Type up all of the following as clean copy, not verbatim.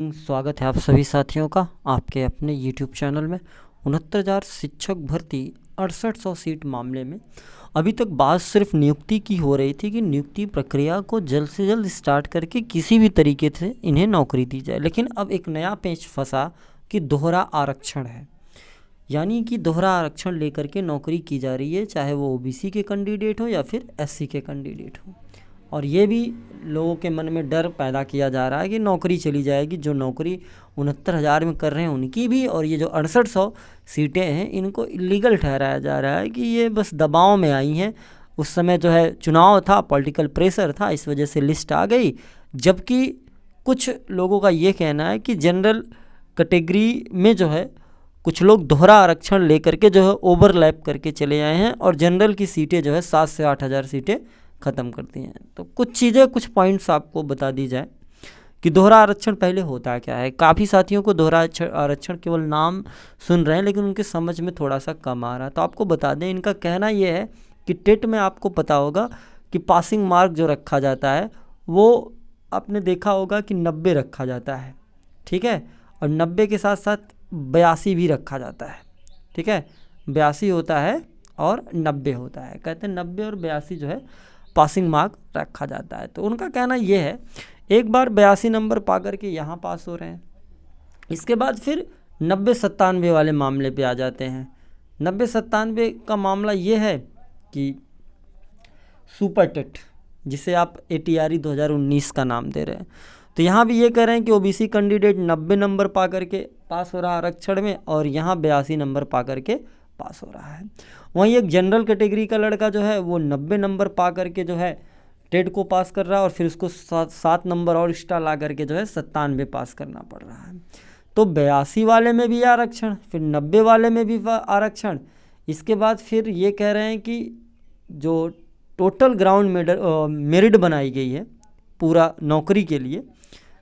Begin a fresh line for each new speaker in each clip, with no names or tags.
स्वागत है आप सभी साथियों का आपके अपने YouTube चैनल में। 69,000 शिक्षक भर्ती 6800 सीट मामले में अभी तक बात सिर्फ नियुक्ति की हो रही थी कि नियुक्ति प्रक्रिया को जल्द से जल्द स्टार्ट करके किसी भी तरीके से इन्हें नौकरी दी जाए। लेकिन अब एक नया पेच फंसा कि दोहरा आरक्षण है, यानी कि दोहरा आरक्षण लेकर के नौकरी की जा रही है, चाहे वो ओबीसी के कैंडिडेट हो या फिर एससी के कैंडिडेट हो। और ये भी लोगों के मन में डर पैदा किया जा रहा है कि नौकरी चली जाएगी, जो नौकरी 69,000 में कर रहे हैं उनकी भी, और ये जो 6800 सीटें हैं इनको इलीगल ठहराया जा रहा है कि ये बस दबाव में आई हैं। उस समय जो है चुनाव था, पॉलिटिकल प्रेशर था, इस वजह से लिस्ट आ गई। जबकि कुछ लोगों का ये कहना है कि जनरल कैटेगरी में जो है कुछ लोग दोहरा आरक्षण लेकर के जो है ओवरलैप करके चले आए हैं और जनरल की सीटें जो है 7 से 8,000 सीटें ख़त्म कर दी हैं। तो कुछ चीज़ें, कुछ पॉइंट्स आपको बता दी जाए कि दोहरा आरक्षण पहले होता क्या है। काफ़ी साथियों को दोहरा आरक्षण केवल नाम सुन रहे हैं लेकिन उनके समझ में थोड़ा सा कम आ रहा है, तो आपको बता दें। इनका कहना ये है कि टेट में आपको पता होगा कि पासिंग मार्क जो रखा जाता है वो आपने देखा होगा कि 90 रखा जाता है, ठीक है, और 90 के साथ साथ 82 भी रखा जाता है, ठीक है। 82 होता है और 90 होता है, कहते हैं 90 और 82 जो है पासिंग मार्क रखा जाता है। तो उनका कहना ये है, एक बार 82 नंबर पा करके यहाँ पास हो रहे हैं, इसके बाद फिर 90-97 वाले मामले पे आ जाते हैं। 90-97 का मामला ये है कि सुपर टेट, जिसे आप ATRE 2019 का नाम दे रहे हैं, तो यहाँ भी ये कह रहे हैं कि ओबीसी कैंडिडेट 90 नंबर पा करके पास हो रहा है आरक्षण में, और यहाँ 82 नंबर पा करके पास हो रहा है। वहीं एक जनरल कैटेगरी का लड़का जो है वो 90 नंबर पा करके जो है टेट को पास कर रहा है, और फिर उसको 7 नंबर और एक्स्ट्रा ला करके जो है 97 पास करना पड़ रहा है। तो 82 वाले में भी आरक्षण, फिर 90 वाले में भी आरक्षण। इसके बाद फिर ये कह रहे हैं कि जो टोटल ग्राउंड मेरिट बनाई गई है पूरा नौकरी के लिए,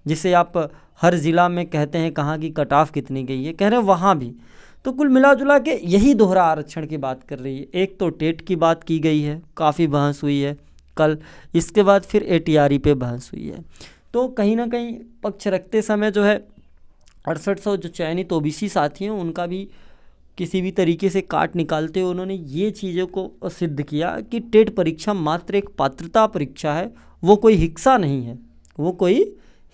जिसे आप हर ज़िला में कहते हैं कहाँ की कट ऑफ कितनी गई है, कह रहे हैं वहाँ भी। तो कुल मिला जुला के यही दोहरा आरक्षण की बात कर रही है। एक तो टेट की बात की गई है, काफ़ी बहस हुई है कल, इसके बाद फिर ATRE पे बहस हुई है। तो कहीं ना कहीं पक्ष रखते समय जो है 6800 जो चयनित ओबीसी साथी हैं उनका भी किसी भी तरीके से काट निकालते हुए उन्होंने ये चीज़ों को सिद्ध किया कि टेट परीक्षा मात्र एक पात्रता परीक्षा है, वो कोई हिस्सा नहीं है, वो कोई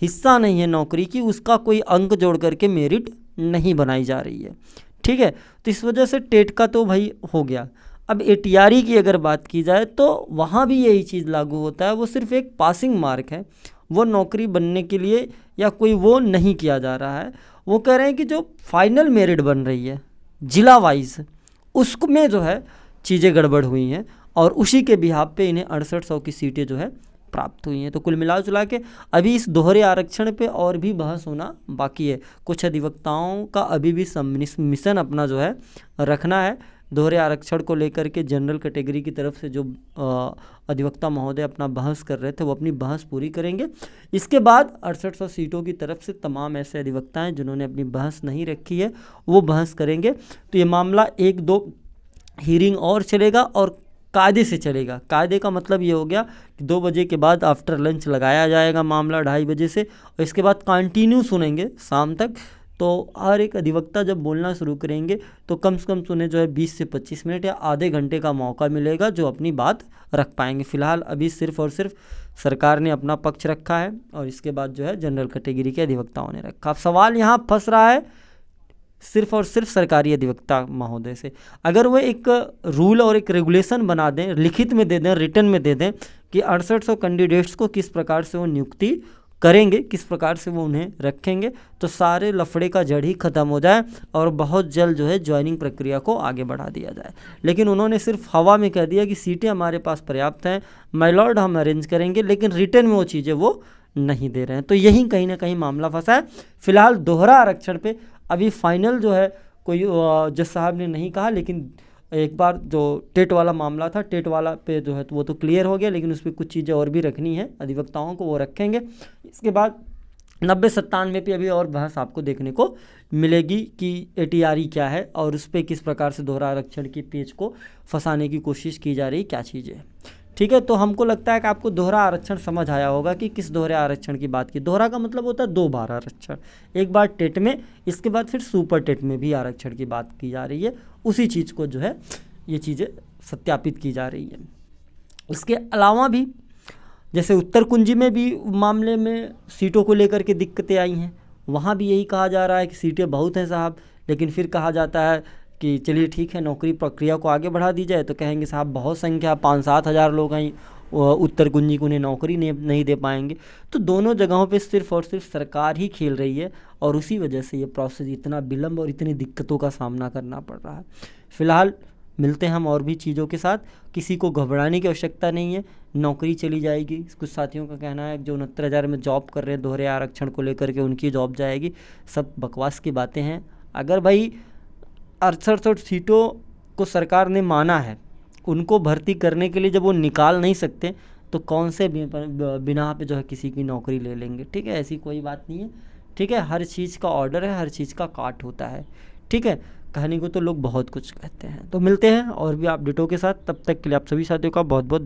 हिस्सा नहीं है नौकरी की, उसका कोई अंक जोड़ करके मेरिट नहीं बनाई जा रही है, ठीक है। तो इस वजह से टेट का तो भाई हो गया। अब ATRE की अगर बात की जाए तो वहाँ भी यही चीज़ लागू होता है, वो सिर्फ एक पासिंग मार्क है, वो नौकरी बनने के लिए या कोई वो नहीं किया जा रहा है। वो कह रहे हैं कि जो फाइनल मेरिट बन रही है जिला वाइज, उसमें जो है चीज़ें गड़बड़ हुई हैं और उसी के बिहाफ पे इन्हें 6800 की सीटें जो है प्राप्त हुई हैं। तो कुल मिला जुला के अभी इस दोहरे आरक्षण पे और भी बहस होना बाकी है। कुछ अधिवक्ताओं का अभी भी मिशन अपना जो है रखना है दोहरे आरक्षण को लेकर के। जनरल कैटेगरी की तरफ से जो अधिवक्ता महोदय अपना बहस कर रहे थे वो अपनी बहस पूरी करेंगे। इसके बाद 6800 सीटों की तरफ से तमाम ऐसे अधिवक्ता हैं जिन्होंने अपनी बहस नहीं रखी है वो बहस करेंगे। तो ये मामला 1-2 हीरिंग और चलेगा और कायदे से चलेगा। कायदे का मतलब ये हो गया कि 2 बजे के बाद आफ्टर लंच लगाया जाएगा मामला 2:30 बजे से, और इसके बाद कंटिन्यू सुनेंगे शाम तक। तो हर एक अधिवक्ता जब बोलना शुरू करेंगे तो कम से कम सुने जो है 20 से 25 मिनट या आधे घंटे का मौका मिलेगा जो अपनी बात रख पाएंगे। फ़िलहाल अभी सिर्फ और सिर्फ सरकार ने अपना पक्ष रखा है और इसके बाद जो है जनरल कैटेगरी के अधिवक्ताओं ने रखा। अब सवाल यहाँ फंस रहा है सिर्फ और सिर्फ सरकारी अधिवक्ता महोदय से। अगर वो एक रूल और एक रेगुलेशन बना दें, लिखित में दे दें, रिटन में दे दें कि 6800 कैंडिडेट्स को किस प्रकार से वो नियुक्ति करेंगे, किस प्रकार से वो उन्हें रखेंगे, तो सारे लफड़े का जड़ ही ख़त्म हो जाए और बहुत जल्द जो है ज्वाइनिंग प्रक्रिया को आगे बढ़ा दिया जाए। लेकिन उन्होंने सिर्फ हवा में कह दिया कि सीटें हमारे पास पर्याप्त हैं, माय लॉर्ड हम अरेंज करेंगे, लेकिन रिटर्न में वो चीज़ें वो नहीं दे रहे हैं। तो यही कहीं ना कहीं मामला फंसा है। फिलहाल दोहरा आरक्षण पे अभी फाइनल जो है कोई जज साहब ने नहीं कहा, लेकिन एक बार जो टेट वाला मामला था, टेट वाला पे जो है तो वो तो क्लियर हो गया, लेकिन उस पर कुछ चीज़ें और भी रखनी है अधिवक्ताओं को, वो रखेंगे। इसके बाद 90-97 पे अभी और बहस आपको देखने को मिलेगी कि ATRE क्या है और उस पर किस प्रकार से दोहरा आरक्षण की पेच को फंसाने की कोशिश की जा रही, क्या चीज़ें। ठीक है। तो हमको लगता है कि आपको दोहरा आरक्षण समझ आया होगा कि किस दोहरे आरक्षण की बात की। दोहरा का मतलब होता है 2 बार आरक्षण, एक बार टेट में, इसके बाद फिर सुपर टेट में भी आरक्षण की बात की जा रही है। उसी चीज़ को जो है ये चीज़ें सत्यापित की जा रही है। इसके अलावा भी जैसे उत्तर कुंजी में भी मामले में सीटों को लेकर के दिक्कतें आई हैं, वहाँ भी यही कहा जा रहा है कि सीटें बहुत हैं साहब, लेकिन फिर कहा जाता है कि चलिए ठीक है नौकरी प्रक्रिया को आगे बढ़ा दी जाए, तो कहेंगे साहब बहुत संख्या 5-7 हज़ार लोग हैं उत्तर कुंजी को, उन्हें नौकरी नहीं दे पाएंगे। तो दोनों जगहों पे सिर्फ और सिर्फ सरकार ही खेल रही है और उसी वजह से ये प्रोसेस इतना विलम्ब और इतनी दिक्कतों का सामना करना पड़ रहा है। फ़िलहाल मिलते हैं हम और भी चीज़ों के साथ, किसी को घबराने की आवश्यकता नहीं है, नौकरी चली जाएगी। कुछ साथियों का कहना है जो 69,000 में जॉब कर रहे हैं दोहरे आरक्षण को लेकर के, उनकी जॉब जाएगी। सब बकवास की बातें हैं। अगर भाई 68 सीटों को सरकार ने माना है, उनको भर्ती करने के लिए जब वो निकाल नहीं सकते तो कौन से बिना पे जो है किसी की नौकरी ले लेंगे। ठीक है, ऐसी कोई बात नहीं है। ठीक है, हर चीज़ का ऑर्डर है, हर चीज़ का काट होता है। ठीक है, कहने को तो लोग बहुत कुछ कहते हैं। तो मिलते हैं और भी अपडेटों के साथ, तब तक के लिए आप सभी साथियों का बहुत बहुत